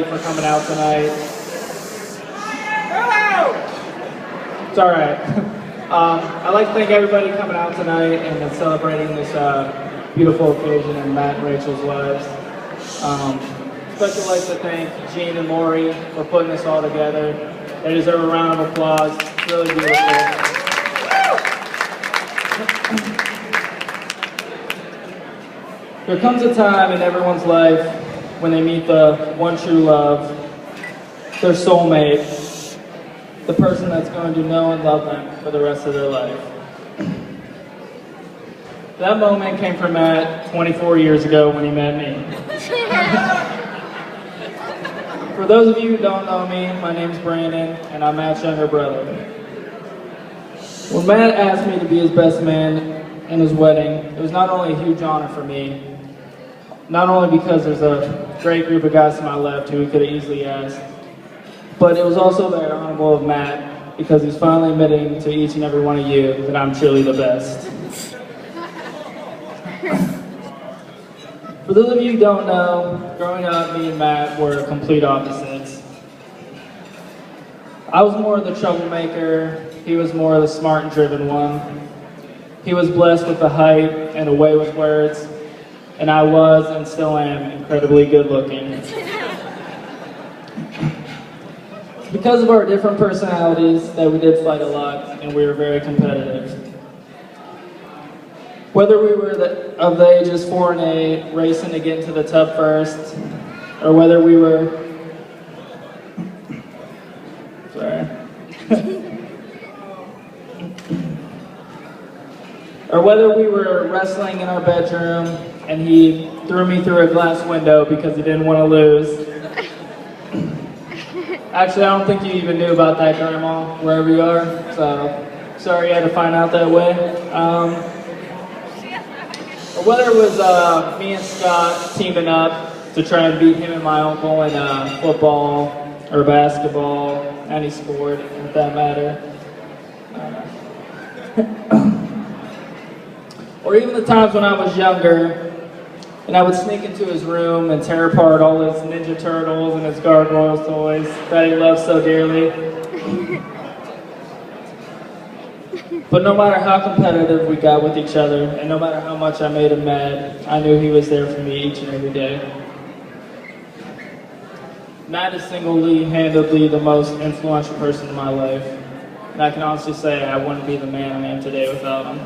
everybody for coming out tonight. It's all right. I'd like to thank everybody coming out tonight and celebrating this beautiful occasion in Matt and Rachel's lives. Especially like to thank Gene and Lori for putting this all together. They deserve a round of applause. It's really beautiful. There comes a time in everyone's life when they meet the one true love, their soulmate, the person that's going to know and love them for the rest of their life. That moment came for Matt 24 years ago when he met me. For those of you who don't know me, my name's Brandon, and I'm Matt's younger brother. When Matt asked me to be his best man in his wedding, it was not only a huge honor for me, not only because there's a great group of guys to my left who he could have easily asked, but it was also very honorable of Matt because he's finally admitting to each and every one of you that I'm truly the best. For those of you who don't know, growing up, me and Matt were complete opposites. I was more of the troublemaker, he was more of the smart and driven one. He was blessed with the height and a way with words, and I was and still am incredibly good looking. Because of our different personalities that we did fight a lot and we were very competitive. Whether we were of the ages 4 and 8 racing to get into the tub first, or whether we were, or whether we were wrestling in our bedroom and he threw me through a glass window because he didn't want to lose. Actually, I don't think you even knew about that, Grandma, wherever you are, so sorry you had to find out that way. Or whether it was me and Scott teaming up to try and beat him and my uncle in football or basketball, any sport, if that matter. Or even the times when I was younger, and I would sneak into his room and tear apart all his Ninja Turtles and his Gargoyles toys that he loves so dearly. But no matter how competitive we got with each other, and no matter how much I made him mad, I knew he was there for me each and every day. Matt is single-handedly the most influential person in my life, and I can honestly say I wouldn't be the man I am today without him.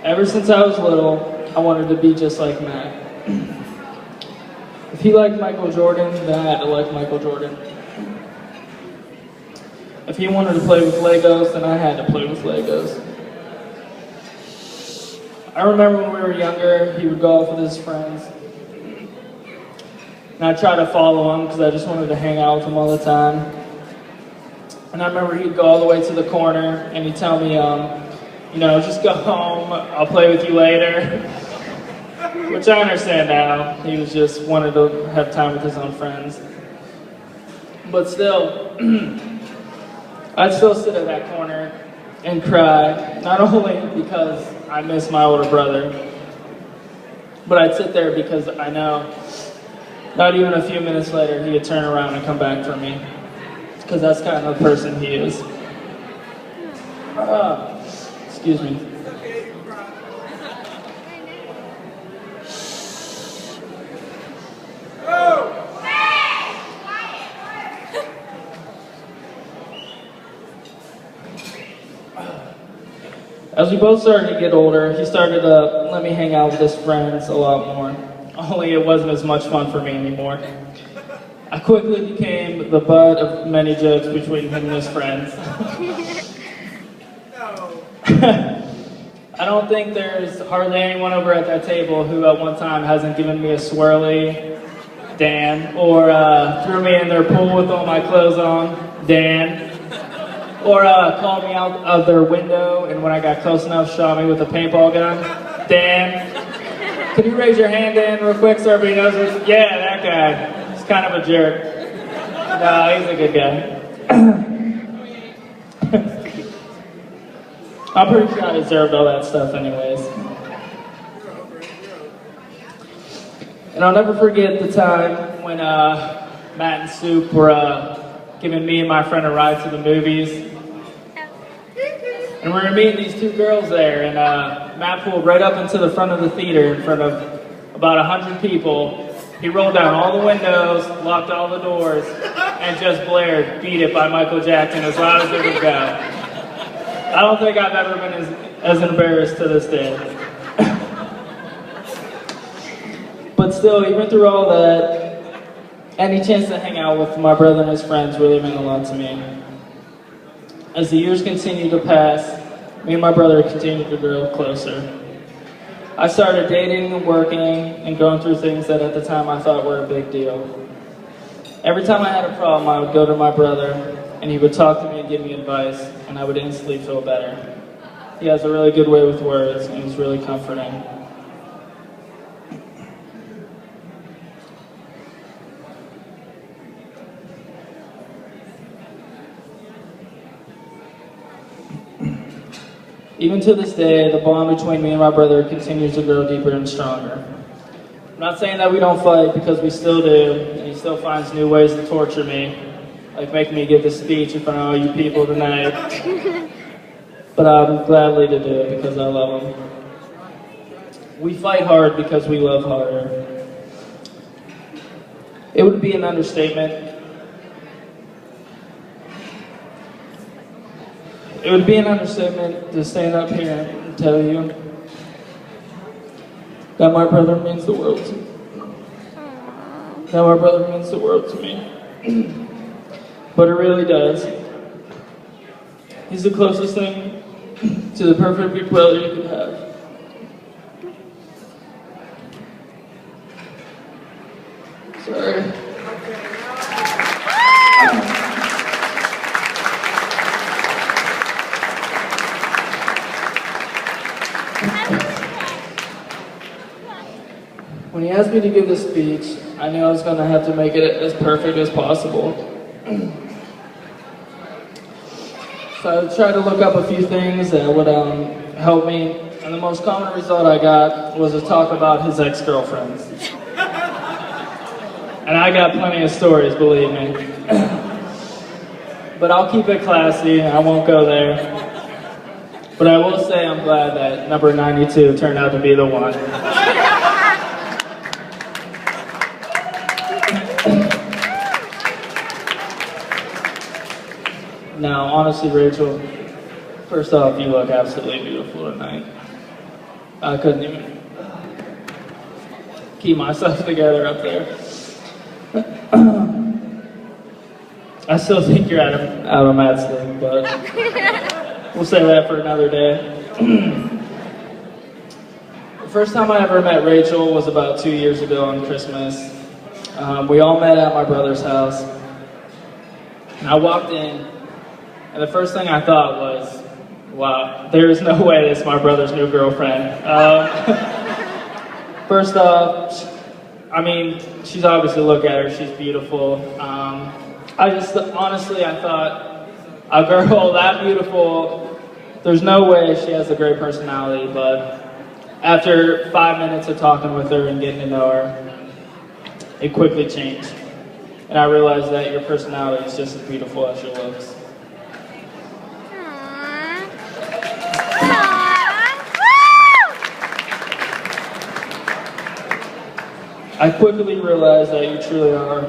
Ever since I was little, I wanted to be just like Matt. If he liked Michael Jordan, then I had to like Michael Jordan. If he wanted to play with Legos, then I had to play with Legos. I remember when we were younger, he would go off with his friends. And I'd try to follow him because I just wanted to hang out with him all the time. And I remember he'd go all the way to the corner and he'd tell me, you know, just go home, I'll play with you later. Which I understand now. He was just wanted to have time with his own friends. But still, I'd still sit at that corner and cry, not only because I miss my older brother, but I'd sit there because I know not even a few minutes later he would turn around and come back for me. Because that's kind of the person he is. Excuse me. As we both started to get older, he started to let me hang out with his friends a lot more. Only it wasn't as much fun for me anymore. I quickly became the butt of many jokes between him and his friends. I don't think there's hardly anyone over at that table who at one time hasn't given me a swirly, Dan, or threw me in their pool with all my clothes on, Dan, or called me out of their window and when I got close enough shot me with a paintball gun, Dan. Could you raise your hand, Dan, real quick so everybody knows who's, yeah, that guy. He's kind of a jerk. No, he's a good guy. I'm pretty sure I deserved all that stuff anyways. And I'll never forget the time when Matt and Soup were giving me and my friend a ride to the movies. And we were meeting these two girls there, and Matt pulled right up into the front of the theater in front of about 100 people. He rolled down all the windows, locked all the doors, and just blared "Beat It" by Michael Jackson as loud as it would go. I don't think I've ever been as embarrassed to this day. But still, even through all that, any chance to hang out with my brother and his friends really meant a lot to me. As the years continued to pass, me and my brother continued to grow closer. I started dating and working and going through things that at the time I thought were a big deal. Every time I had a problem, I would go to my brother and he would talk to me and give me advice, and I would instantly feel better. He has a really good way with words and he's really comforting. Even to this day, the bond between me and my brother continues to grow deeper and stronger. I'm not saying that we don't fight, because we still do, and he still finds new ways to torture me, like making me give this speech in front of all you people tonight. But I'm gladly to do it because I love him. We fight hard because we love harder. It would be an understatement. It would be an understatement to stand up here and tell you that my brother means the world to me. That my brother means the world to me. But it really does. He's the closest thing to the perfect big brother you could have. Sorry. When he asked me to give this speech, I knew I was going to have to make it as perfect as possible. So I tried to look up a few things that would help me, and the most common result I got was a talk about his ex-girlfriends. And I got plenty of stories, believe me. But I'll keep it classy, I won't go there. But I will say I'm glad that number 92 turned out to be the one. Now, honestly, Rachel, first off, you look absolutely beautiful tonight. I couldn't even keep myself together up there. I still think you're out of Matt's league, but we'll save that for another day. The first time I ever met Rachel was about 2 years ago on Christmas. We all met at my brother's house. And I walked in, and the first thing I thought was, wow, there's no way this is my brother's new girlfriend. First off, I mean, she's obviously, look at her, she's beautiful. Honestly, I thought, a girl that beautiful, there's no way she has a great personality, but after 5 minutes of talking with her and getting to know her, it quickly changed. And I realized that your personality is just as beautiful as your looks. I quickly realized that you truly are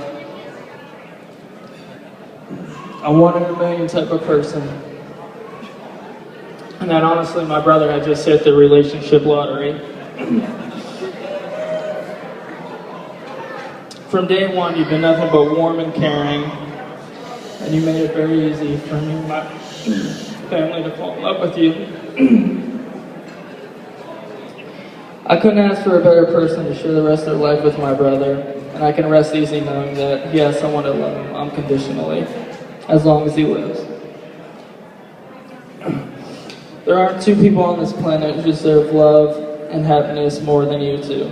a 1 in a million type of person. And that honestly, my brother had just hit the relationship lottery. From day one, you've been nothing but warm and caring, and you made it very easy for me and my family to fall in love with you. I couldn't ask for a better person to share the rest of their life with my brother, and I can rest easy knowing that he has someone to love him unconditionally, as long as he lives. There aren't two people on this planet who deserve love and happiness more than you two.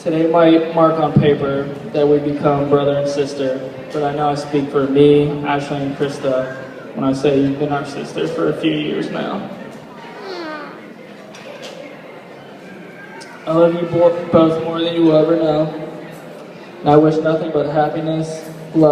Today might mark on paper that we become brother and sister, but I know I speak for me, Ashley, and Krista, when I say you've been our sister for a few years now. I love you both more than you will ever know. And I wish nothing but happiness, love.